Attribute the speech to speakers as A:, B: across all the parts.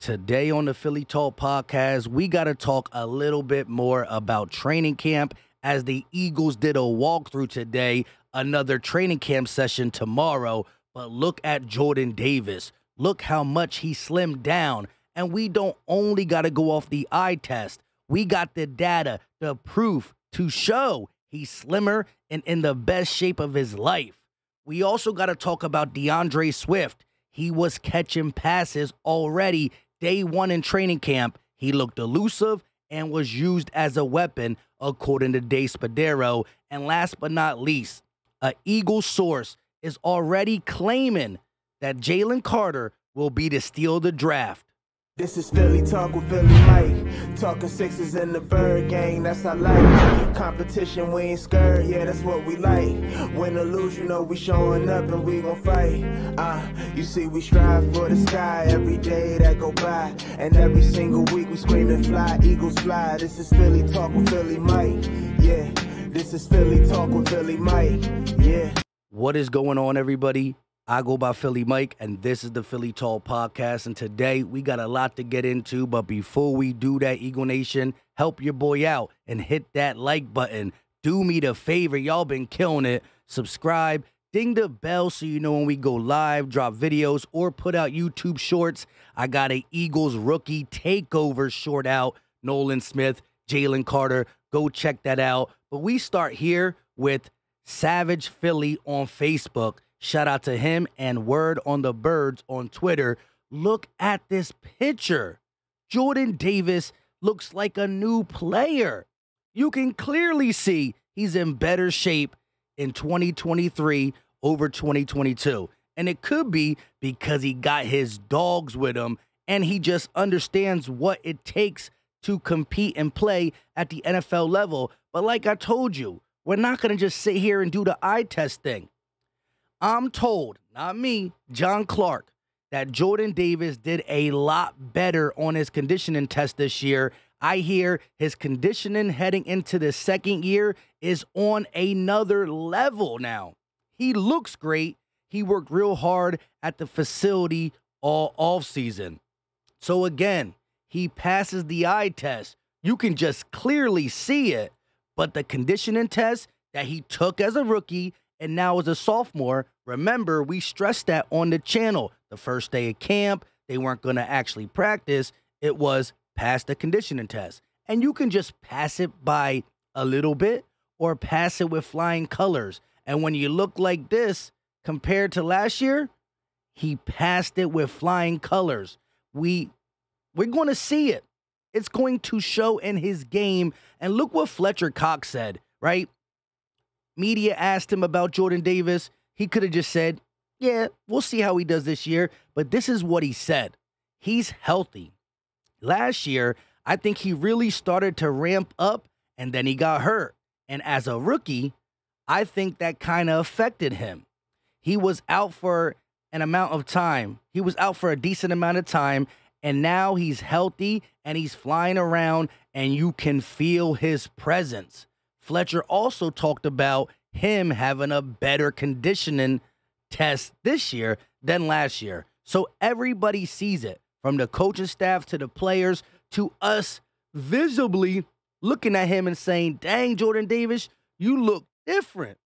A: Today on the Philly Talk podcast, we got to talk a little bit more about training camp as the Eagles did a walkthrough today, another training camp session tomorrow. But look at Jordan Davis. Look how much he slimmed down. And we don't only got to go off the eye test. We got the data, the proof to show he's slimmer and in the best shape of his life. We also got to talk about DeAndre Swift. He was catching passes already day one in training camp. He looked elusive and was used as a weapon, according to Dave Spadero. And last but not least, an Eagle source is already claiming that Jalen Carter will be the steal of the draft.
B: This is Philly Talk with Philly Mike. Talking sixes in the bird gang, that's I like. Competition, we ain't scared, yeah, that's what we like. Win or lose, you know we showing up and we gon' fight. You see we strive for the sky every day that go by. And every single week we screaming fly, Eagles fly. This is Philly Talk with Philly Mike, yeah. This is Philly Talk with Philly Mike, yeah.
A: What is going on, everybody? I go by Philly Mike, and this is the Philly Talk podcast. And today, we got a lot to get into. But before we do that, Eagle Nation, help your boy out and hit that like button. Do me the favor. Y'all been killing it. Subscribe. Ding the bell so you know when we go live, drop videos, or put out YouTube shorts. I got a Eagles rookie takeover short out. Nolan Smith, Jalen Carter. Go check that out. But we start here with Savage Philly on Facebook. Shout out to him and Word on the Birds on Twitter. Look at this picture. Jordan Davis looks like a new player. You can clearly see he's in better shape in 2023 over 2022. And it could be because he got his dogs with him and he just understands what it takes to compete and play at the NFL level. But like I told you, we're not going to just sit here and do the eye test thing. I'm told, not me, John Clark, that Jordan Davis did a lot better on his conditioning test this year. I hear his conditioning heading into the second year is on another level now. He looks great. He worked real hard at the facility all offseason. So again, he passes the eye test. You can just clearly see it. But the conditioning test that he took as a rookie and now as a sophomore, remember, we stressed that on the channel. The first day of camp, they weren't going to actually practice. It was pass the conditioning test. And you can just pass it by a little bit or pass it with flying colors. And when you look like this, compared to last year, he passed it with flying colors. We're going to see it. It's going to show in his game. And look what Fletcher Cox said, right? Media asked him about Jordan Davis. He could have just said, yeah, we'll see how he does this year. But this is what he said. He's healthy. Last year, I think he really started to ramp up and then he got hurt. And as a rookie, I think that kind of affected him. He was out for an amount of time. He was out for a decent amount of time. And now he's healthy and he's flying around and you can feel his presence. Fletcher also talked about him having a better conditioning test this year than last year. So everybody sees it, from the coaching staff to the players to us visibly looking at him and saying, dang, Jordan Davis, you look different.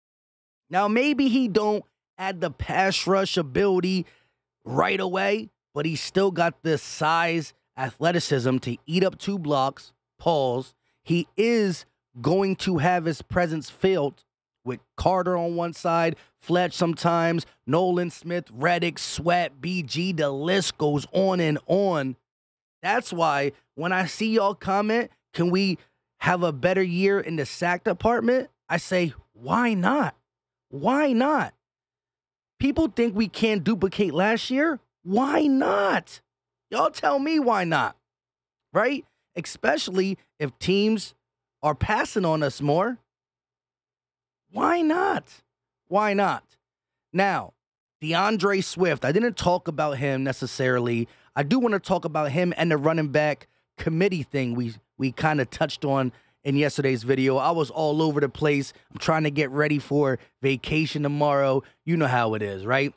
A: Now, maybe he don't add the pass rush ability right away, but he still got the size, athleticism to eat up 2 blocks, pause. He is going to have his presence felt with Carter on one side, Fletch sometimes, Nolan, Smith, Reddick, Sweat, BG, the list goes on and on. That's why when I see y'all comment, can we have a better year in the sack department? I say, why not? Why not? People think we can't duplicate last year. Why not? Y'all tell me why not, right? Especially if teams are passing on us more. Why not? Why not? Now, DeAndre Swift, I didn't talk about him necessarily. I do want to talk about him and the running back committee thing we kind of touched on in yesterday's video. I was all over the place. I'm trying to get ready for vacation tomorrow. You know how it is, right?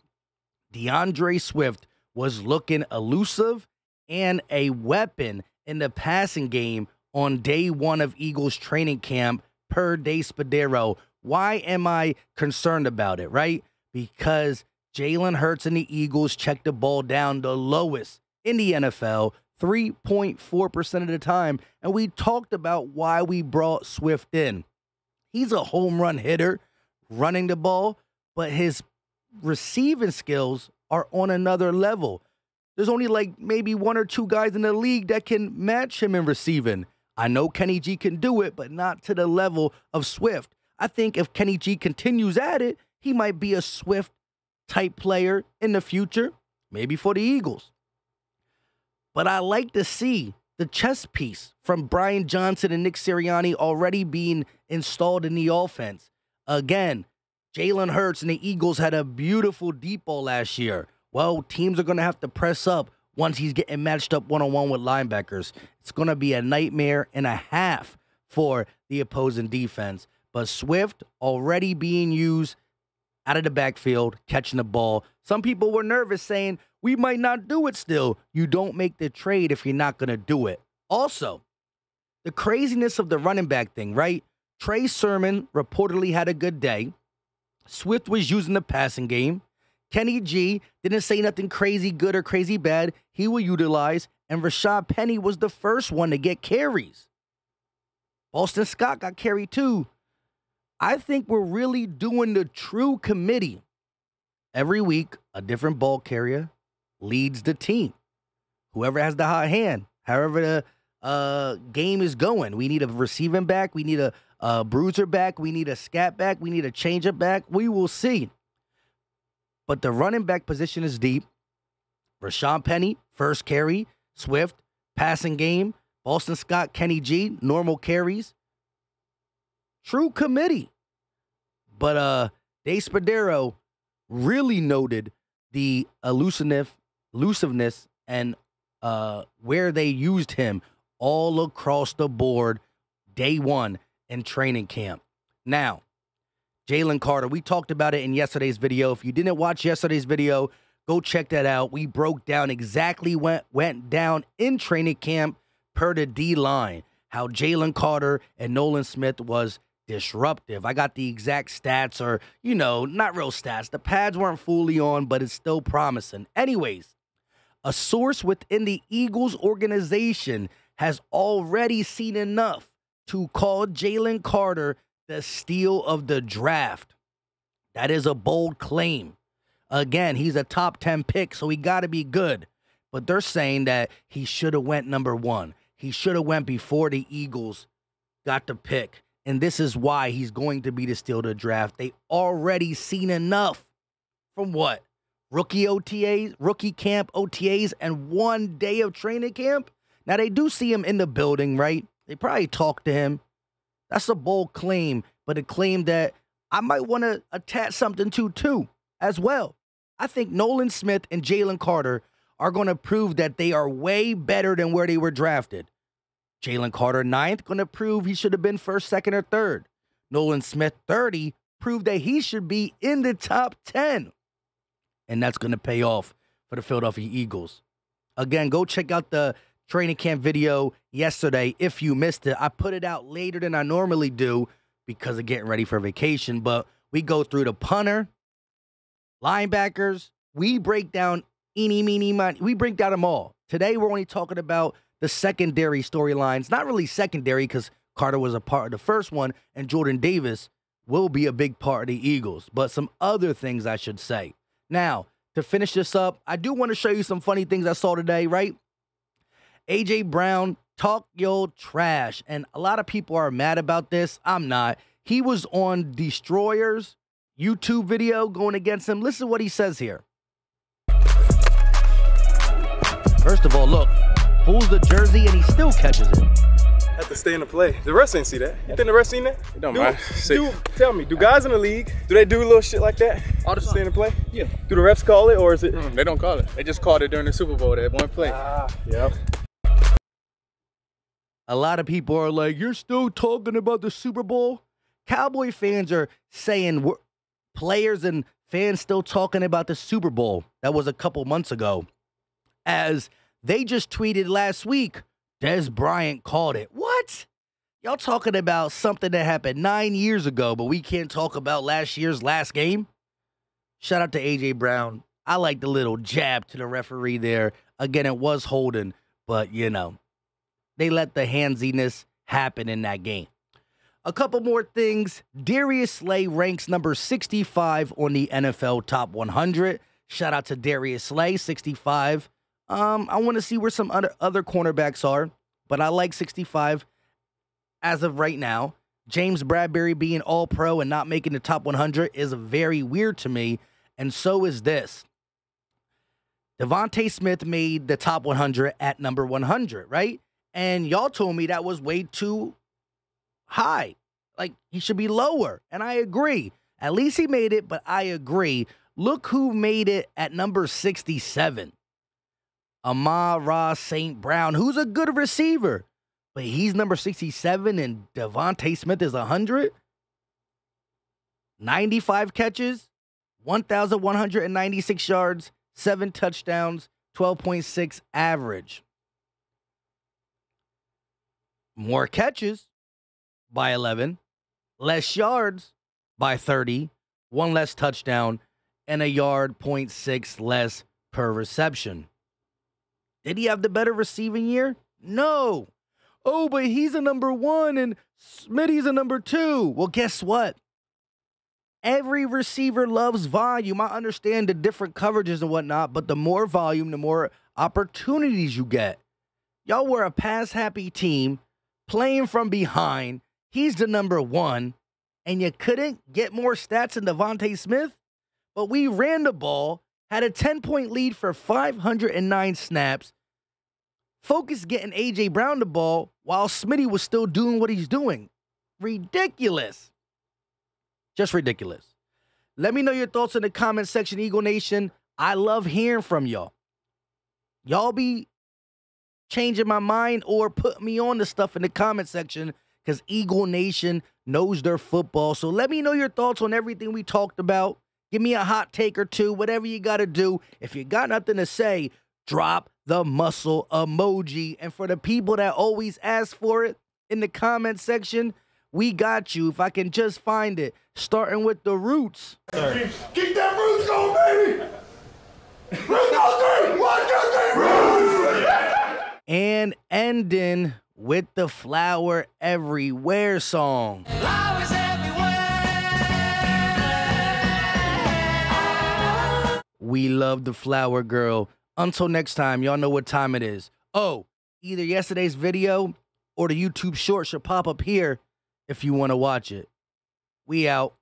A: DeAndre Swift was looking elusive and a weapon in the passing game on day one of Eagles training camp per Day Spadero. Why am I concerned about it, right? Because Jalen Hurts and the Eagles check the ball down the lowest in the NFL, 3.4% of the time. And we talked about why we brought Swift in. He's a home run hitter, running the ball, but his receiving skills are on another level. There's only like maybe one or two guys in the league that can match him in receiving. I know Kenny G can do it, but not to the level of Swift. I think if Kenny G continues at it, he might be a Swift-type player in the future, maybe for the Eagles. But I like to see the chess piece from Brian Johnson and Nick Sirianni already being installed in the offense. Again, Jalen Hurts and the Eagles had a beautiful deep ball last year. Well, teams are going to have to press up once he's getting matched up one-on-one with linebackers. It's going to be a nightmare and a half for the opposing defense. But Swift already being used out of the backfield, catching the ball. Some people were nervous saying, we might not do it still. You don't make the trade if you're not going to do it. Also, the craziness of the running back thing, right? Trey Sermon reportedly had a good day. Swift was using the passing game. Kenny G didn't say nothing crazy good or crazy bad. He will utilize. And Rashad Penny was the first one to get carries. Boston Scott got carried too. I think we're really doing the true committee. Every week, a different ball carrier leads the team. Whoever has the hot hand, however the game is going. We need a receiving back. We need a bruiser back. We need a scat back. We need a change-up back. We will see. But the running back position is deep. Rashad Penny, first carry. Swift, passing game. Boston Scott, Kenny G, normal carries. True committee. But Day Spadero really noted the elusiveness and where they used him all across the board day one in training camp. Now, Jalen Carter, we talked about it in yesterday's video. If you didn't watch yesterday's video, go check that out. We broke down exactly what went down in training camp per the D-line, how Jalen Carter and Nolan Smith was disruptive. I got the exact stats, or, you know, not real stats. The pads weren't fully on, but it's still promising. Anyways, a source within the Eagles organization has already seen enough to call Jalen Carter the steal of the draft. That is a bold claim. Again, he's a top 10 pick, so he got to be good. But they're saying that he should have went number one. He should have went before the Eagles got the pick. And this is why he's going to be the steal of the draft. They already seen enough from what? Rookie OTAs, rookie camp OTAs, and 1 day of training camp? Now, they do see him in the building, right? They probably talk to him. That's a bold claim, but a claim that I might want to attach something to, too, as well. I think Nolan Smith and Jalen Carter are going to prove that they are way better than where they were drafted. Jalen Carter, 9th, going to prove he should have been 1st, 2nd, or 3rd. Nolan Smith, 30, proved that he should be in the top 10. And that's going to pay off for the Philadelphia Eagles. Again, go check out the training camp video yesterday if you missed it. I put it out later than I normally do because of getting ready for vacation. But we go through the punter, linebackers. We break down eeny, meeny, miny. We break down them all. Today, we're only talking about the secondary storylines. Not really secondary because Carter was a part of the first one, and Jordan Davis will be a big part of the Eagles. But some other things I should say. Now, to finish this up, I do want to show you some funny things I saw today, right? A.J. Brown, talk your trash. And a lot of people are mad about this. I'm not. He was on Destroyer's YouTube video going against him. Listen to what he says here. First of all, look, pulls the jersey and he still catches it.
C: Have to stay in the play. The refs ain't see that. You think the refs seen that? It don't matter. Tell me, do guys in the league, do they do little shit like that?
D: All the time.
C: Stay in the play?
D: Yeah.
C: Do the refs call it, or is it?
D: They don't call it. They just called it during the Super Bowl, that one play.
C: Yeah.
A: A lot of people are like, you're still talking about the Super Bowl? Cowboy fans are saying players and fans still talking about the Super Bowl. That was a couple months ago. As They just tweeted last week, Des Bryant called it. What? Y'all talking about something that happened 9 years ago, but we can't talk about last year's last game? Shout out to A.J. Brown. I like the little jab to the referee there. Again, it was holding, but, you know, they let the handsiness happen in that game. A couple more things. Darius Slay ranks number 65 on the NFL Top 100. Shout out to Darius Slay, 65. I want to see where some other cornerbacks are, but I like 65 as of right now. James Bradbury being all-pro and not making the top 100 is very weird to me, and so is this. Devonta Smith made the top 100 at number 100, right? And y'all told me that was way too high. Like, he should be lower, and I agree. At least he made it, but I agree. Look who made it at number 67. Amon-Ra St. Brown, who's a good receiver. But he's number 67 and Devonta Smith is 100? 95 catches, 1,196 yards, 7 touchdowns, 12.6 average. More catches by 11, less yards by 30, 1 less touchdown, and 1.6 less per reception. Did he have the better receiving year? No. Oh, but he's a number 1 and Smitty's a number 2. Well, guess what? Every receiver loves volume. I understand the different coverages and whatnot, but the more volume, the more opportunities you get. Y'all were a pass-happy team playing from behind. He's the number 1, and you couldn't get more stats than Devonta Smith? But we ran the ball, had a 10-point lead for 509 snaps, focused getting A.J. Brown the ball while Smitty was still doing what he's doing. Ridiculous. Just ridiculous. Let me know your thoughts in the comment section, Eagle Nation. I love hearing from y'all. Y'all be changing my mind or put me on the stuff in the comment section because Eagle Nation knows their football. So let me know your thoughts on everything we talked about. Give me a hot take or two, whatever you got to do. If you got nothing to say, drop the muscle emoji. And for the people that always ask for it in the comment section, we got you. If I can just find it. Starting with the Roots.
B: Keep that Roots going, baby! Roots go 3! 1, 2, 3, Roots!
A: And ending with the Flower Everywhere song.
E: Flowers everywhere.
A: We love the Flower Girl. Until next time, y'all know what time it is. Oh, either yesterday's video or the YouTube short should pop up here if you want to watch it. We out.